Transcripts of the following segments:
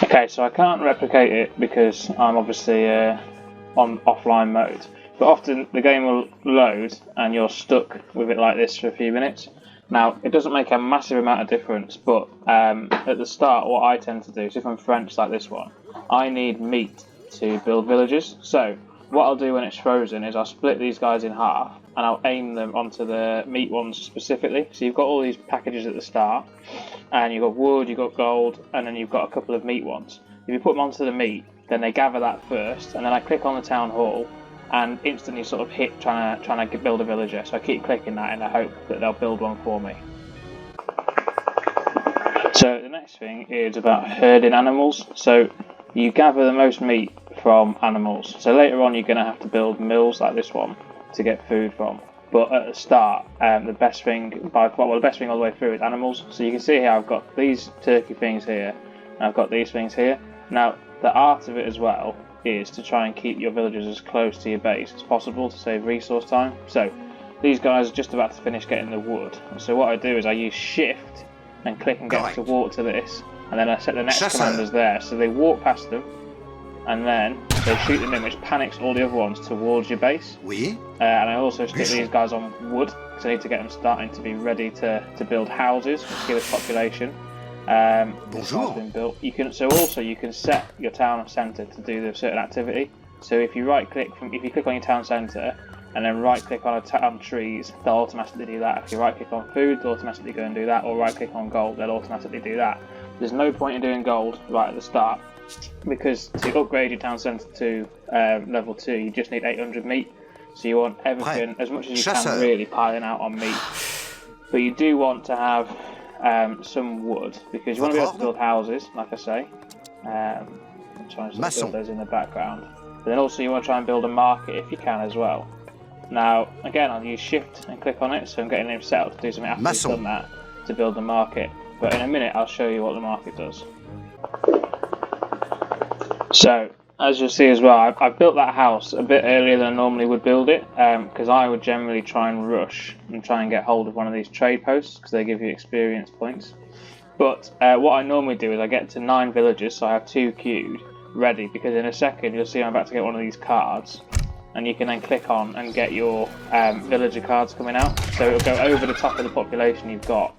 Okay, so I can't replicate it because I'm obviously on offline mode. But often the game will load and you're stuck with it like this for a few minutes. Now, it doesn't make a massive amount of difference, but at the start, what I tend to do, so if I'm French like this one, I need meat to build villages. So what I'll do when it's frozen is I'll split these guys in half and I'll aim them onto the meat ones specifically. So you've got all these packages at the start, and you've got wood, you've got gold, and then you've got a couple of meat ones. If you put them onto the meat, then they gather that first, and then I click on the town hall, and instantly sort of hit trying to build a villager. So I keep clicking that in the hope that they'll build one for me. So the next thing is about herding animals. So you gather the most meat from animals. So later on you're going to have to build mills like this one to get food from. But at the start, the best thing all the way through is animals. So you can see here I've got these turkey things here, and I've got these things here. Now the art of it as well is to try and keep your villagers as close to your base as possible to save resource time. So these guys are just about to finish getting the wood. So what I do is I use shift and click and get to walk to this, and then I set the next commanders there. So they walk past them, and then they shoot them in, which panics all the other ones towards your base. And I also stick these guys on wood, because I need to get them starting to be ready to build houses, which give us population. This has been built. You can set your town centre to do the certain activity. So if you click on your town centre and then right click on trees, they'll automatically do that. If you right click on food, they'll automatically go and do that, or right click on gold, they'll automatically do that. There's no point in doing gold right at the start, because to upgrade your town centre to level 2 you just need 800 meat. So you want everything, as much as you can, really piling out on meat. But you do want to have some wood, because you want to be able to build houses, like I say. I'm trying to build those in the background. But then also you want to try and build a market if you can as well. Now, again, I'll use shift and click on it, so I'm getting them set up to do something after I've done that, to build the market. But in a minute I'll show you what the market does. So, as you'll see as well, I've built that house a bit earlier than I normally would build it, because I would generally try and rush and try and get hold of one of these trade posts, because they give you experience points. But what I normally do is I get to 9 villages, so I have 2 queued, ready, because in a second you'll see I'm about to get one of these cards, and you can then click on and get your villager cards coming out. So it'll go over the top of the population you've got,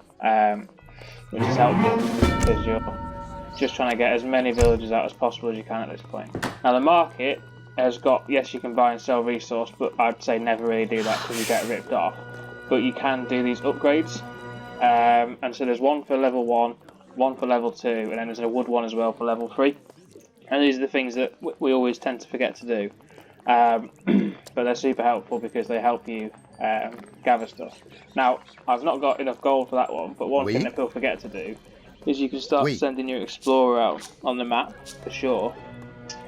which is helpful, because you're just trying to get as many villages out as possible as you can at this point. Now the market has got, yes, you can buy and sell resource, but I'd say never really do that because you get ripped off. But you can do these upgrades, and so there's one for level 1, one for level 2, and then there's a wood one as well for level 3. And these are the things that we always tend to forget to do, but they're super helpful because they help you gather stuff. Now I've not got enough gold for that one, but one thing that people forget to do is you can start sending your explorer out on the map for sure,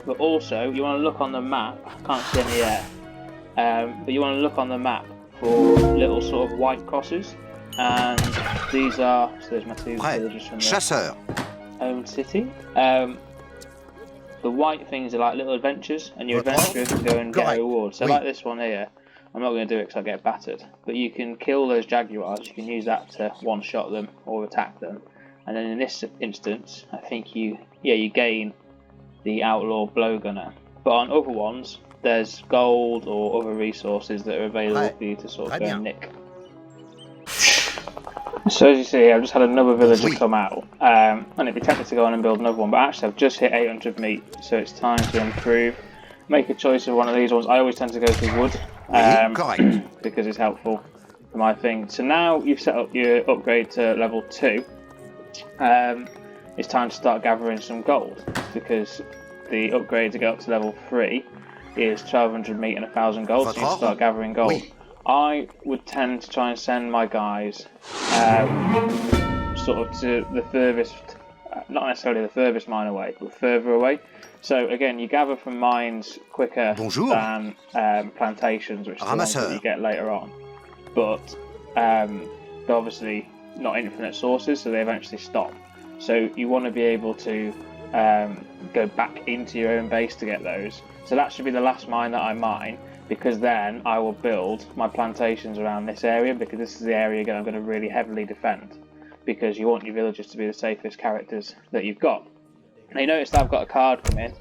but also you want to look on the map. I can't see any air, but you want to look on the map for little sort of white crosses, and these are, so there's my 2 villages from the home city. The white things are like little adventures, and your adventurer can go and get a reward. So like this one here, I'm not going to do it because I'll get battered, but you can kill those jaguars. You can use that to one-shot them or attack them. And then in this instance, I think you gain the outlaw blowgunner. But on other ones, there's gold or other resources that are available for you to sort of go and nick. So as you see here, I've just had another villager come out, and it'd be tempted to go on and build another one, but actually I've just hit 800 meat, so it's time to improve. Make a choice of one of these ones. I always tend to go to wood, because it's helpful for my thing. So now you've set up your upgrade to level 2. It's time to start gathering some gold, because the upgrade to get up to level 3 is 1200 meat and 1000 gold, so you start gathering gold. I would tend to try and send my guys sort of to the furthest, not necessarily the furthest mine away, but further away. So again, you gather from mines quicker than plantations, which is the ones that you get later on. But they're obviously not infinite sources, so they eventually stop. So you want to be able to go back into your own base to get those. So that should be the last mine that I mine, because then I will build my plantations around this area, because this is the area again I'm going to really heavily defend, because you want your villagers to be the safest characters that you've got. Now you notice that I've got a card come in,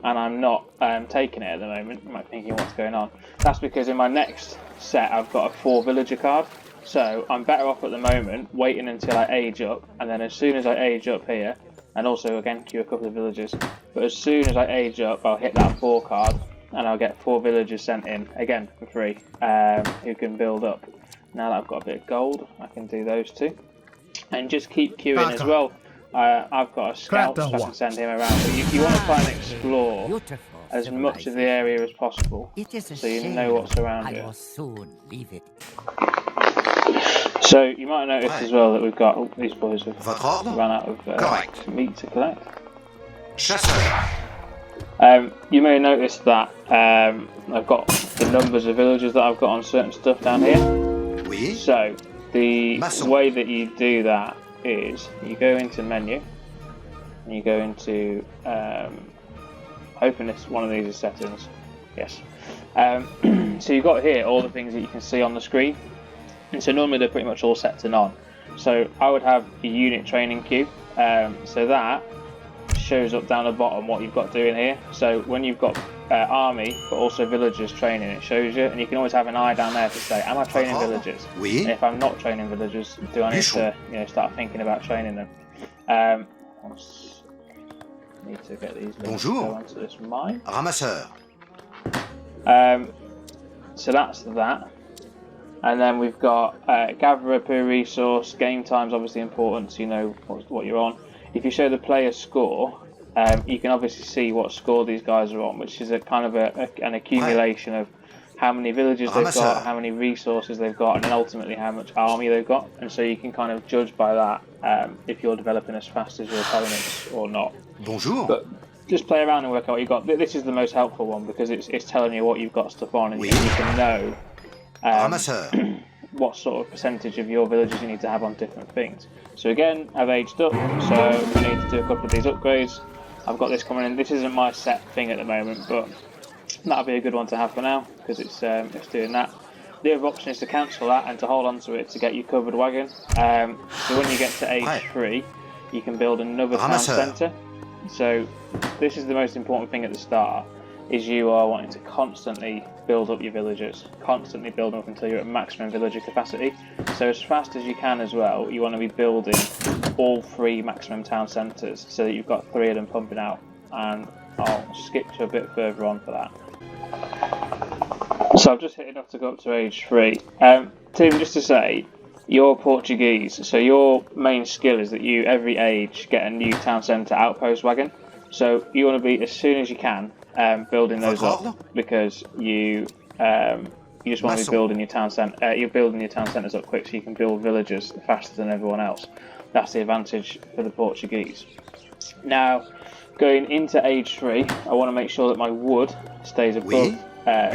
and I'm not taking it at the moment. You might be thinking what's going on. That's because in my next set I've got a 4 villager card. So I'm better off at the moment waiting until I age up, and then as soon as I age up here, and also again queue a couple of villagers, but as soon as I age up I'll hit that 4 card and I'll get 4 villagers sent in, again for free, who can build up. Now that I've got a bit of gold, I can do those two. And just keep queuing as well. I've got a scout, so I can send him around. But you want to try and explore as much of the area as possible, so you know what's around you. So you might notice as well that we've got these boys have run out of meat to collect. You may notice that I've got the numbers of villagers that I've got on certain stuff down here. So the way that you do that is you go into menu and you go into hoping one of these is settings. Yes. So you've got here all the things that you can see on the screen, and so normally they're pretty much all set to none. So I would have a unit training queue, so that shows up down the bottom what you've got doing here. So when you've got army but also villagers training, it shows you, and you can always have an eye down there to say, am I training villagers? And if I'm not training villagers, do I need to start thinking about training them? Need to get these to go onto this mine. Ramasseur. So that's that. And then we've got gatherer per resource. Game time's obviously important, so you know what you're on. If you show the player score, you can obviously see what score these guys are on, which is a kind of an accumulation of how many villages they've got, how many resources they've got, and then ultimately how much army they've got. And so you can kind of judge by that if you're developing as fast as your opponents or not. Bonjour. But just play around and work out what you've got. This is the most helpful one because it's telling you what you've got stuff on, and you can know what sort of percentage of your villages you need to have on different things. So again, I've aged up, so I need to do a couple of these upgrades. I've got this coming in. This isn't my set thing at the moment, but that'll be a good one to have for now because it's doing that. The other option is to cancel that and to hold on to it to get your covered wagon. So when you get to age 3, you can build another town centre. So this is the most important thing at the start, is you are wanting to constantly build up your villagers, constantly build them up until you're at maximum villager capacity. So as fast as you can as well, you want to be building all 3 maximum town centres so that you've got 3 of them pumping out. And I'll skip to a bit further on for that. So I've just hit enough to go up to age 3. Tim, just to say, you're Portuguese, so your main skill is that you, every age, get a new town centre outpost wagon. So you want to be, as soon as you can, building those up, because you just want to be building your town centre. You're building your town centres up quick, so you can build villages faster than everyone else. That's the advantage for the Portuguese. Now, going into age 3, I want to make sure that my wood stays above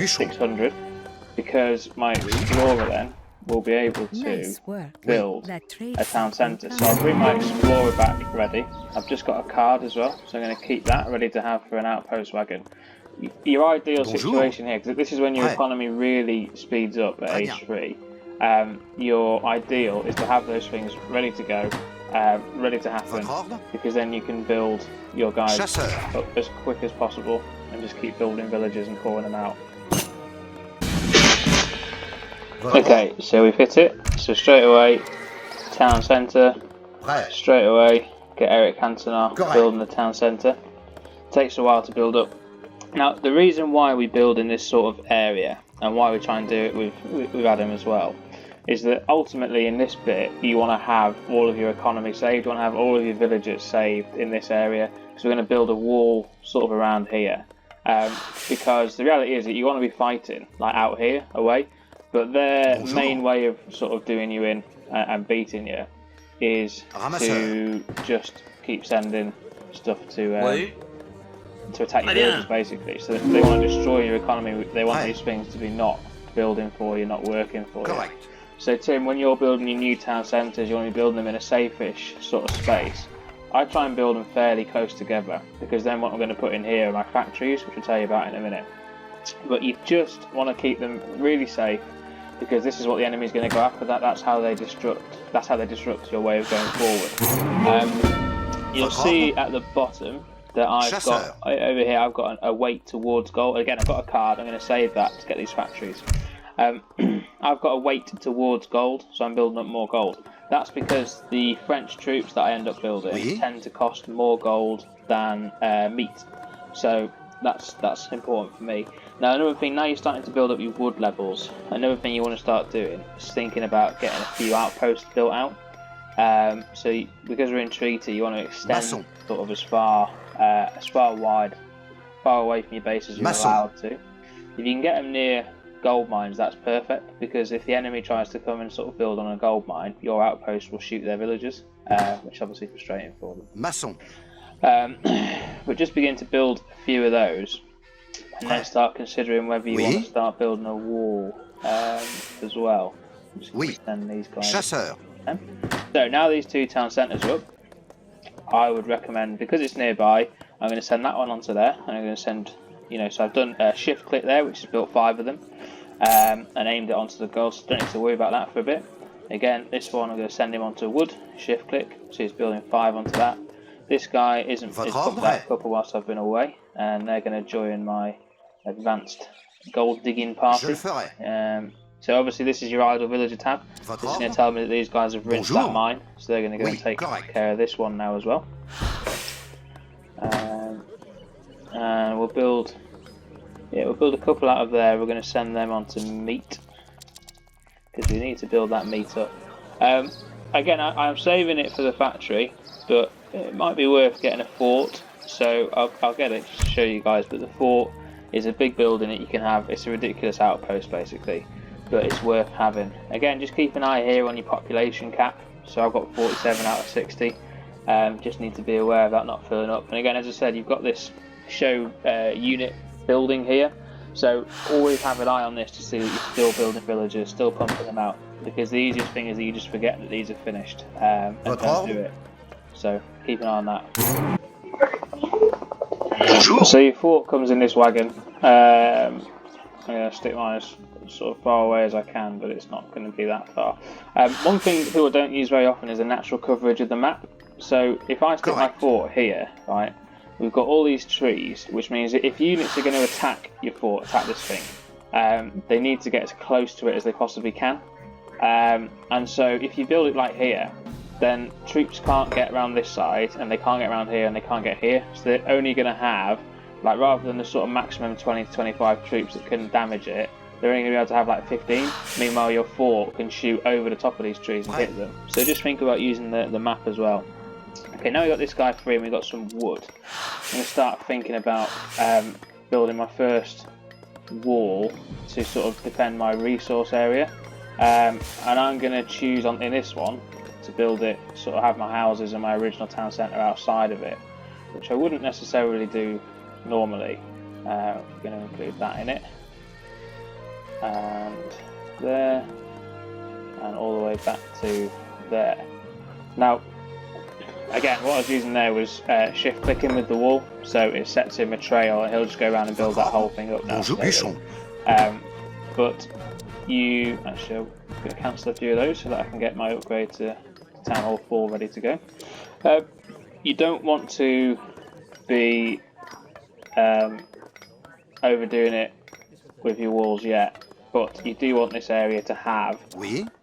600, because my explorer then will be able to build a town centre. So I'll bring my explorer back ready. I've just got a card as well, so I'm going to keep that ready to have for an outpost wagon. Your ideal situation here, because this is when your economy really speeds up at age 3, your ideal is to have those things ready to go, ready to happen, because then you can build your guys up as quick as possible and just keep building villages and calling them out. Okay, so we've hit it. So straight away, town centre. Straight away, get Eric Cantona building the town centre. Takes a while to build up. Now, the reason why we build in this sort of area, and why we try and do it with Adam as well, is that ultimately in this bit, you want to have all of your economy saved. You want to have all of your villagers saved in this area. So we're going to build a wall sort of around here. Because the reality is that you want to be fighting, like out here, away. But their main way of sort of doing you in and beating you is to just keep sending stuff to attack your villagers, basically. So they want to destroy your economy. They want these things to be not building for you, not working for you. So Tim, when you're building your new town centres, you want to be building them in a safe-ish sort of space. I try and build them fairly close together, because then what I'm going to put in here are my factories, which I'll tell you about in a minute. But you just want to keep them really safe, because this is what the enemy's going to go after. That's how they disrupt your way of going forward. You'll see at the bottom that I've got over here. I've got a weight towards gold. Again, I've got a card. I'm going to save that to get these factories. I've got a weight towards gold, so I'm building up more gold. That's because the French troops that I end up building tend to cost more gold than meat. So that's important for me. Now another thing, now you're starting to build up your wood levels. Another thing you want to start doing is thinking about getting a few outposts built out. Because we're in treaty, you want to extend sort of as far wide, far away from your base as you're allowed to. If you can get them near gold mines, that's perfect, because if the enemy tries to come and sort of build on a gold mine, your outpost will shoot their villagers, which is obviously frustrating for them. But just begin to build a few of those, and then start considering whether you want to start building a wall as well. Just extend these guys. So now these two town centres are up, I would recommend, because it's nearby, I'm going to send that one onto there, and I'm going to send, so I've done a shift click there, which has built 5 of them, and aimed it onto the gold, so don't need to worry about that for a bit. Again, this one I'm going to send him onto wood, shift click, so he's building 5 onto that. This guy is put that a couple whilst I've been away, and they're going to join my advanced gold digging party. So obviously this is your idle villager tab. This is going to tell me that these guys have rinsed that mine, so they're going to go and take care of this one now as well. And we'll build a couple out of there. We're going to send them onto meat, because we need to build that meat up. Again, I'm saving it for the factory, but it might be worth getting a fort. So I'll get it just to show you guys. But the fort is a big building that you can have. It's a ridiculous outpost basically, but it's worth having. Again, just keep an eye here on your population cap. So I've got 47 out of 60. Just need to be aware of that not filling up. And again, as I said, you've got this show unit building here. So always have an eye on this to see that you're still building villagers, still pumping them out. Because the easiest thing is that you just forget that these are finished and don't do it. So keep an eye on that. So your fort comes in this wagon. I'm going to stick mine as sort of far away as I can, but it's not going to be that far. One thing that people don't use very often is the natural coverage of the map. So if I stick my fort here, right, we've got all these trees, which means that if units are going to attack your fort, attack this thing, they need to get as close to it as they possibly can. And so if you build it like here, then troops can't get around this side, and they can't get around here, and they can't get here. So they're only going to have, like, rather than the sort of maximum 20 to 25 troops that can damage it, they're only going to be able to have like 15. Meanwhile, your fort can shoot over the top of these trees and hit them. So just think about using the map as well. Okay, now we've got this guy free and we've got some wood. I'm going to start thinking about building my first wall to sort of defend my resource area. And I'm going to choose in this one to build it, sort of have my houses and my original town centre outside of it, which I wouldn't necessarily do normally. We're going to include that in it, and there, and all the way back to there. Now, again, what I was using there was shift clicking with the wall, so it sets him a trail and he'll just go around and build that whole thing up now. But you actually, I'm going to cancel a few of those so that I can get my upgrade to Town Hall 4 ready to go. You don't want to be overdoing it with your walls yet, but you do want this area to have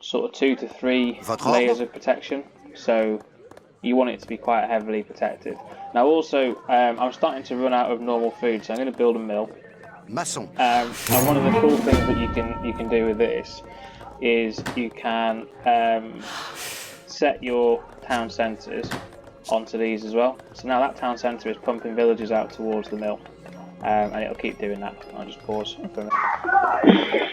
sort of 2 to 3 layers of protection, so you want it to be quite heavily protected. Now also, I'm starting to run out of normal food, so I'm going to build a mill. And one of the cool things that you can do with this is you can set your town centres onto these as well. So now that town centre is pumping villagers out towards the mill, and it'll keep doing that. I'll just pause for a minute.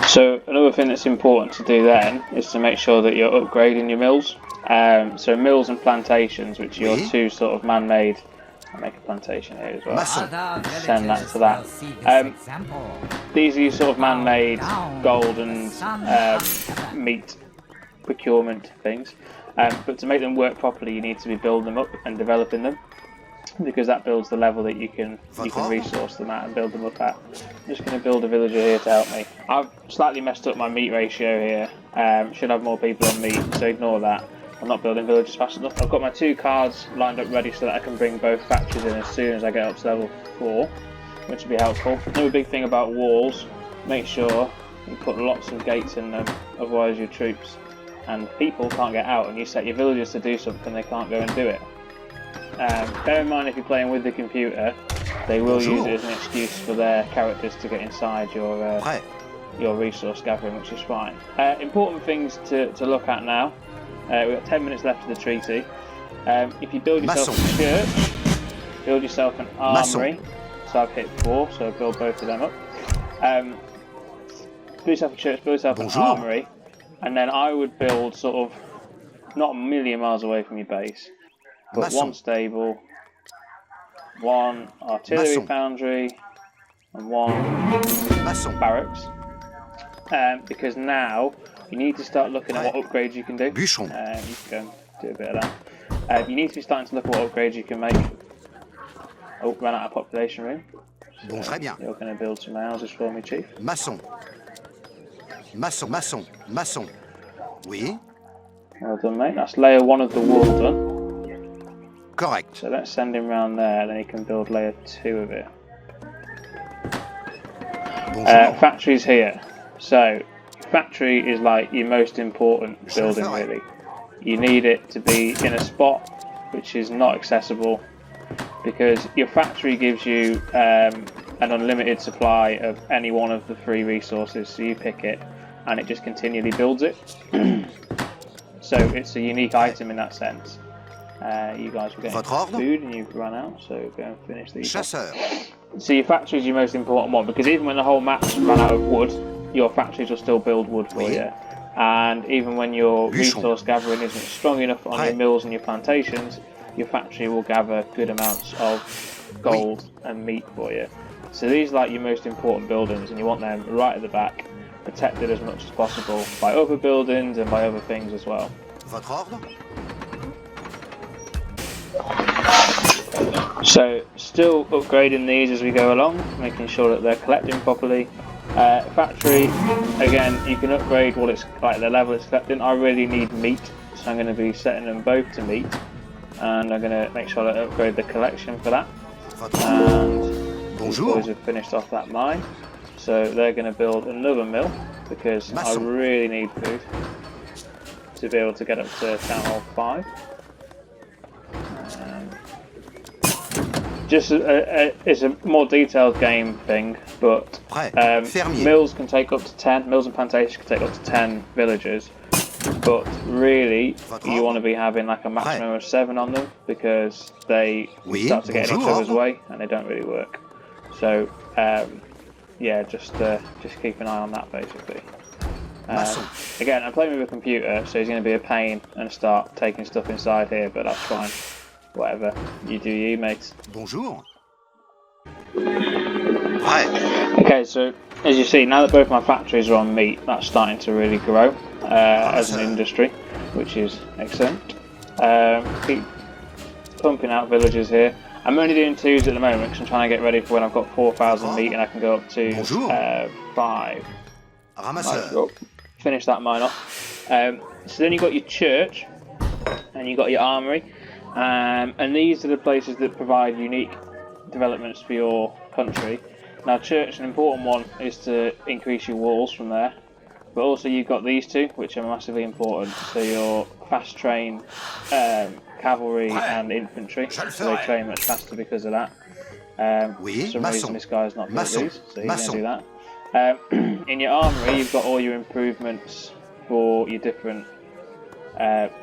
So another thing that's important to do then is to make sure that you're upgrading your mills. So mills and plantations, which are your two sort of man-made. I'll make a plantation here as well. Send that to that. These are your sort of man-made gold and meat procurement things. But to make them work properly, you need to be building them up and developing them, because that builds the level that you can resource them at and build them up at. I'm just going to build a villager here to help me. I've slightly messed up my meat ratio here. Should have more people on meat, so ignore that. I'm not building villages fast enough. I've got my 2 cards lined up ready so that I can bring both factories in as soon as I get up to level 4, which will be helpful. Another big thing about walls, make sure you put lots of gates in them, otherwise your troops and people can't get out, and you set your villagers to do something, they can't go and do it. Bear in mind, if you're playing with the computer, they will use it as an excuse for their characters to get inside your resource gathering, which is fine. Important things to look at now. We've got 10 minutes left of the treaty. If you build yourself a church, build yourself an armory. So I've hit 4, so I'll build both of them up. Build yourself a church, build yourself an armory, and then I would build sort of not a million miles away from your base, but 1 stable, 1 artillery foundry, and 1 barracks. Because now you need to start looking at what upgrades you can do. You can go and do a bit of that. You need to be starting to look at what upgrades you can make. Oh, ran out of population room. So you're going to build some houses for me, Chief. Maçon. Oui. Well done, mate. That's layer 1 of the wall done. Correct. So let's send him round there, then he can build layer 2 of it. Factories here. So, factory is like your most important building, really. You need it to be in a spot which is not accessible, because your factory gives you an unlimited supply of any one of the 3 resources, so you pick it and it just continually builds it. So it's a unique item in that sense. You guys were getting food and you've run out, so go and finish these. So your factory is your most important one, because even when the whole map's run out of wood, your factories will still build wood for you. And even when your resource gathering isn't strong enough on your mills and your plantations, your factory will gather good amounts of gold and meat for you. So these are like your most important buildings, and you want them right at the back, protected as much as possible by other buildings and by other things as well. So still upgrading these as we go along, making sure that they're collecting properly. Factory, again, you can upgrade what it's like, the level it's collecting. I really need meat, so I'm going to be setting them both to meat, and I'm going to make sure that I upgrade the collection for that. And these boys have finished off that mine, so they're going to build another mill, because I really need food to be able to get up to Town Hall 5. It's a more detailed game thing, but mills can take up to 10, mills and plantations can take up to 10 villagers, but really you want to be having like a maximum of 7 on them, because they start to get in each other's way and they don't really work. So yeah, just keep an eye on that basically. Again, I'm playing with a computer, so he's going to be a pain and start taking stuff inside here, but that's fine. Whatever, you do you, mate. Bonjour. Okay, so as you see, now that both my factories are on meat, that's starting to really grow as an industry, which is excellent. Keep pumping out villages here. I'm only doing 2s at the moment because I'm trying to get ready for when I've got 4,000 meat and I can go up to 5. Finish that mine off. So then you've got your church and you've got your armory. And these are the places that provide unique developments for your country. Now, church, an important one is to increase your walls from there, but also you've got these 2, which are massively important. So your fast train cavalry and infantry, so they train much faster because of that. For some reason this guy's not built these, so he's going to do that. In your armory, you've got all your improvements for your different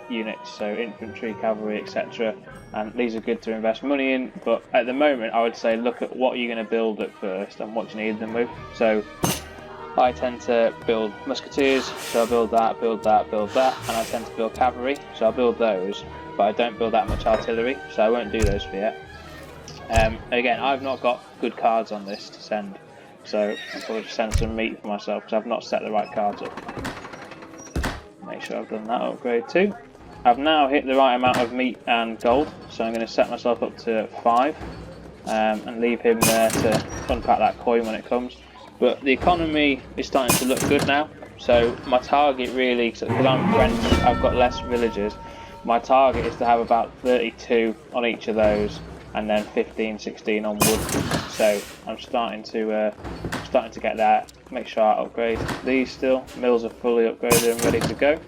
units, so infantry, cavalry, etc. And these are good to invest money in, but at the moment I would say look at what you're going to build at first and what you need them with. So I tend to build musketeers, so I build that, and I tend to build cavalry, so I build those, but I don't build that much artillery, so I won't do those for yet. Again, I've not got good cards on this to send, so I'll probably just send some meat for myself because I've not set the right cards up. Make sure I've done that upgrade too. I've now hit the right amount of meat and gold, so I'm going to set myself up to 5 and leave him there to unpack that coin when it comes. But the economy is starting to look good now, so my target really, because I'm French, I've got less villagers, my target is to have about 32 on each of those, and then 15, 16 on wood. So I'm starting to get that. Make sure I upgrade these still. Mills are fully upgraded and ready to go.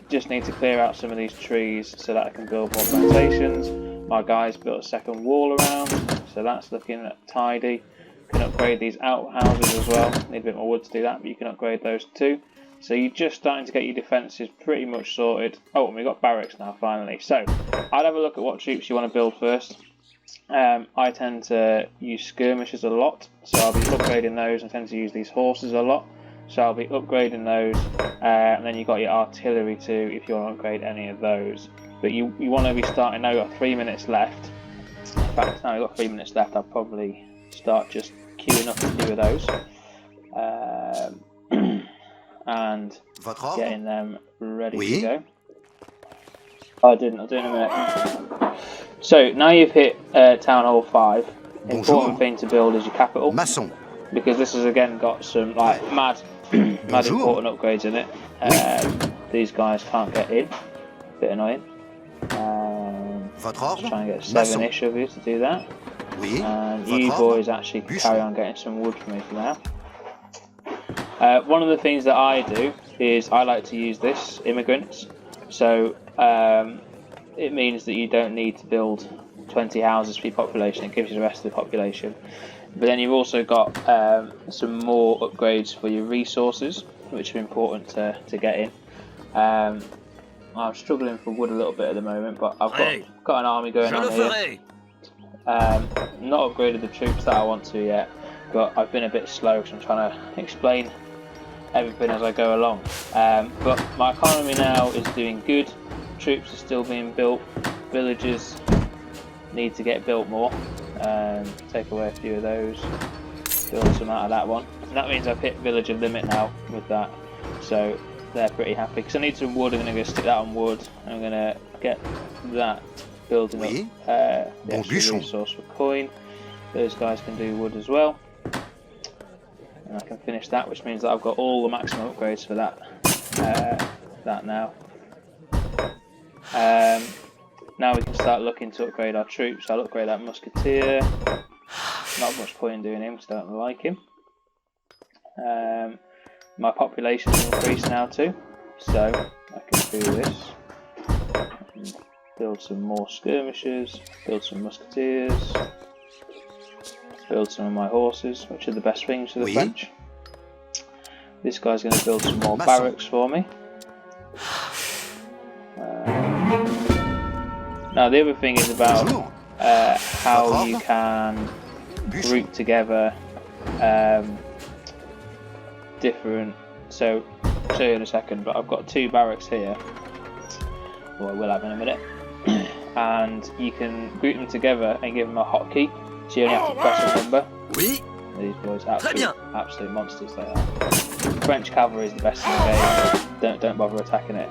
Just need to clear out some of these trees so that I can build more plantations. My guys built a second wall around, so that's looking tidy. Can upgrade these outhouses as well. Need a bit more wood to do that, but you can upgrade those too. So you're just starting to get your defences pretty much sorted. Oh, and we've got barracks now finally. So I'd have a look at what troops you want to build first. I tend to use skirmishers a lot, so I'll be upgrading those. I tend to use these horses a lot, so I'll be upgrading those. And then you've got your artillery too if you want to upgrade any of those. But you want to be starting, now you've got 3 minutes left. In fact, now you've got 3 minutes left, I'll probably start just queuing up a few of those. And getting them ready to go. I'll do it in a minute. So now you've hit Town Hall 5, important thing to build is your capital. Maçon. Because this has again got some like mad important upgrades in it. These guys can't get in, bit annoying. Just try and get 7-ish of you to do that. And you boys actually carry on getting some wood for me for now. One of the things that I do is I like to use this, immigrants. So it means that you don't need to build 20 houses for your population, it gives you the rest of the population. But then you've also got some more upgrades for your resources, which are important to get in. I'm struggling for wood a little bit at the moment, but I've got an army going on here. Not upgraded the troops that I want to yet, but I've been a bit slow because I'm trying to explain everything as I go along. But my economy now is doing good. Troops are still being built. Villages need to get built more. Take away a few of those. Build some out of that one. And that means I've hit villager limit now with that. So they're pretty happy. Because I need some wood, I'm going to stick that on wood. I'm going to get that building up the extra resource for coin. Those guys can do wood as well. And I can finish that, which means that I've got all the maximum upgrades for that. That now. Now we can start looking to upgrade our troops. I'll upgrade that musketeer. Not much point in doing him because I don't like him. My population's increased now too, so I can do this. Build some more skirmishers, build some musketeers, build some of my horses, which are the best things for the French. This guy's going to build some more barracks for me. Now the other thing is about how you can group together different, so I'll show you in a second, but I've got 2 barracks here, well I will have in a minute, and you can group them together and give them a hotkey, so you only have to press a number. These boys are absolute monsters they are. French cavalry is the best in the game, don't bother attacking it.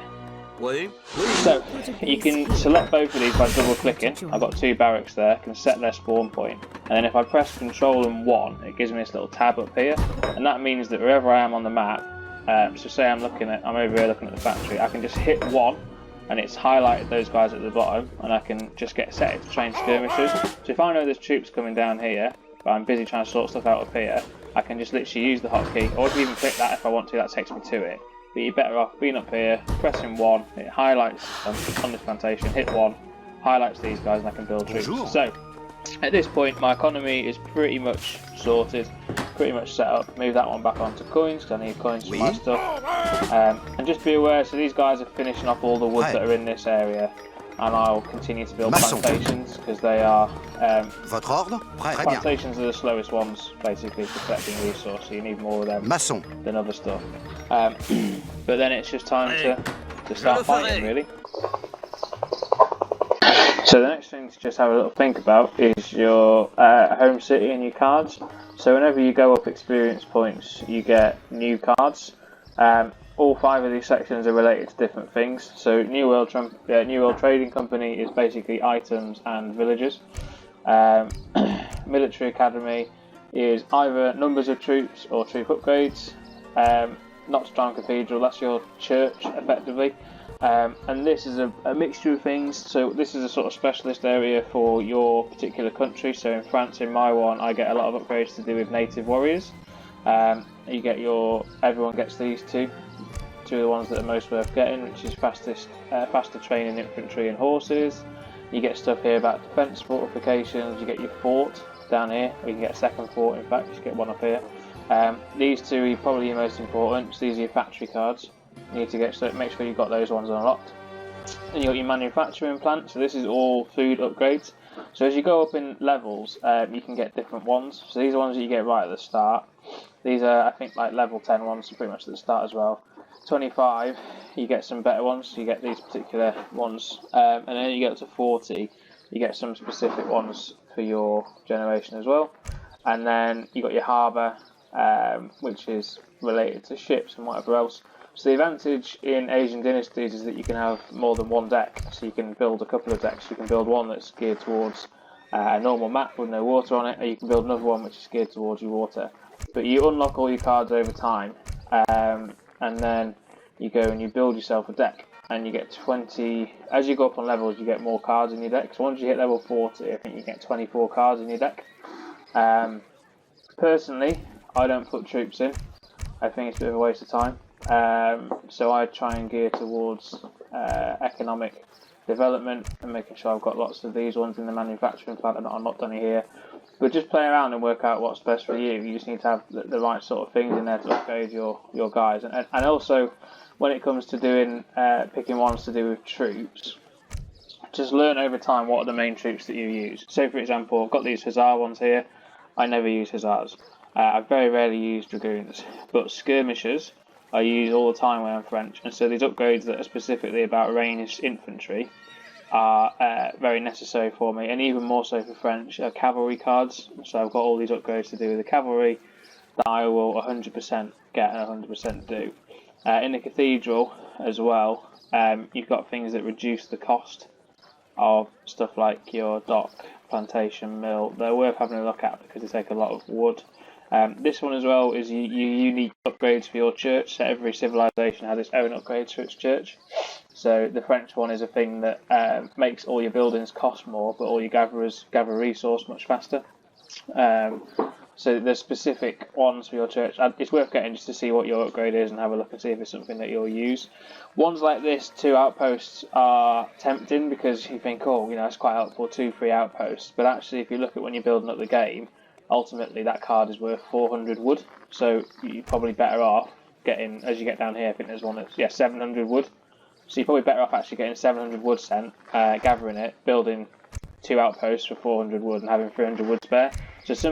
So you can select both of these by double clicking. I've got 2 barracks there, I can set their spawn point, and then if I press Control and 1 it gives me this little tab up here, and that means that wherever I am on the map, so say I'm over here looking at the factory, I can just hit 1 and it's highlighted those guys at the bottom, and I can just get set it to train skirmishers. So if I know there's troops coming down here but I'm busy trying to sort stuff out up here, I can just literally use the hotkey, or I can even click that if I want to, that takes me to it. But you're better off being up here, pressing 1, it highlights on this plantation, hit 1, highlights these guys, and I can build troops. So, at this point, my economy is pretty much sorted, pretty much set up. Move that one back onto coins, because I need coins for my stuff. And just be aware, so these guys are finishing off all the wood that are in this area, and I'll continue to build plantations, because they are... plantations are the slowest ones, basically, for collecting resource, so you need more of them than other stuff. But then it's just time to start fighting, really. So the next thing to just have a little think about is your home city and your cards. So whenever you go up experience points, you get new cards. All 5 of these sections are related to different things. So New World Trading Company is basically items and villages. Military Academy is either numbers of troops or troop upgrades. Not Strong Cathedral, that's your church effectively. And this is a mixture of things. So this is a sort of specialist area for your particular country. So in France, in my one, I get a lot of upgrades to do with native warriors. You get everyone gets these two of the ones that are most worth getting, which is faster training infantry and horses. You get stuff here about defence fortifications. You get your fort down here, or you can get a second fort. In fact, you get one up here. These two are probably your most important. So these are your factory cards. You need to make sure you've got those ones unlocked. And you got your manufacturing plant. So this is all food upgrades. So as you go up in levels, you can get different ones. So these are ones that you get right at the start. These are, I think, like level 10 ones, so pretty much at the start as well. 25, you get some better ones. So you get these particular ones, and then you get up to 40, you get some specific ones for your generation as well. And then you got your harbour, which is related to ships and whatever else. So the advantage in Asian dynasties is that you can have more than one deck. So you can build a couple of decks. You can build one that's geared towards a normal map with no water on it, or you can build another one which is geared towards your water. But you unlock all your cards over time, and then you go and you build yourself a deck. And you get 20, as you go up on levels, you get more cards in your deck. So once you hit level 40, I think you get 24 cards in your deck. Personally, I don't put troops in. I think it's a bit of a waste of time. So I try and gear towards economic development and making sure I've got lots of these ones in the manufacturing plant and I'm not done here. But just play around and work out what's best for you. You just need to have the right sort of things in there to upgrade your guys. And also, when it comes to doing picking ones to do with troops, just learn over time what are the main troops that you use. So for example, I've got these Hussar ones here. I never use Hussars. I very rarely use Dragoons. But skirmishers I use all the time when I'm French. And so these upgrades that are specifically about ranged infantry are very necessary for me, and even more so for French cavalry cards. So I've got all these upgrades to do with the cavalry that I will 100% get and 100% do. In the cathedral as well, you've got things that reduce the cost of stuff like your dock, plantation, mill. They're worth having a look at because they take a lot of wood. This one as well is your unique upgrades for your church. So every civilization has its own upgrades for its church. So the French one is a thing that makes all your buildings cost more, but all your gatherers gather resource much faster. So there's specific ones for your church. It's worth getting just to see what your upgrade is and have a look and see if it's something that you'll use. Ones like this, 2 outposts, are tempting because you think, oh, it's quite helpful, 2-3 outposts. But actually, if you look at when you're building up the game, ultimately that card is worth 400 wood. So you're probably better off getting, as you get down here, I think there's one that's 700 wood. So you're probably better off actually getting 700 wood sent, gathering it, building 2 outposts for 400 wood and having 300 wood spare. So some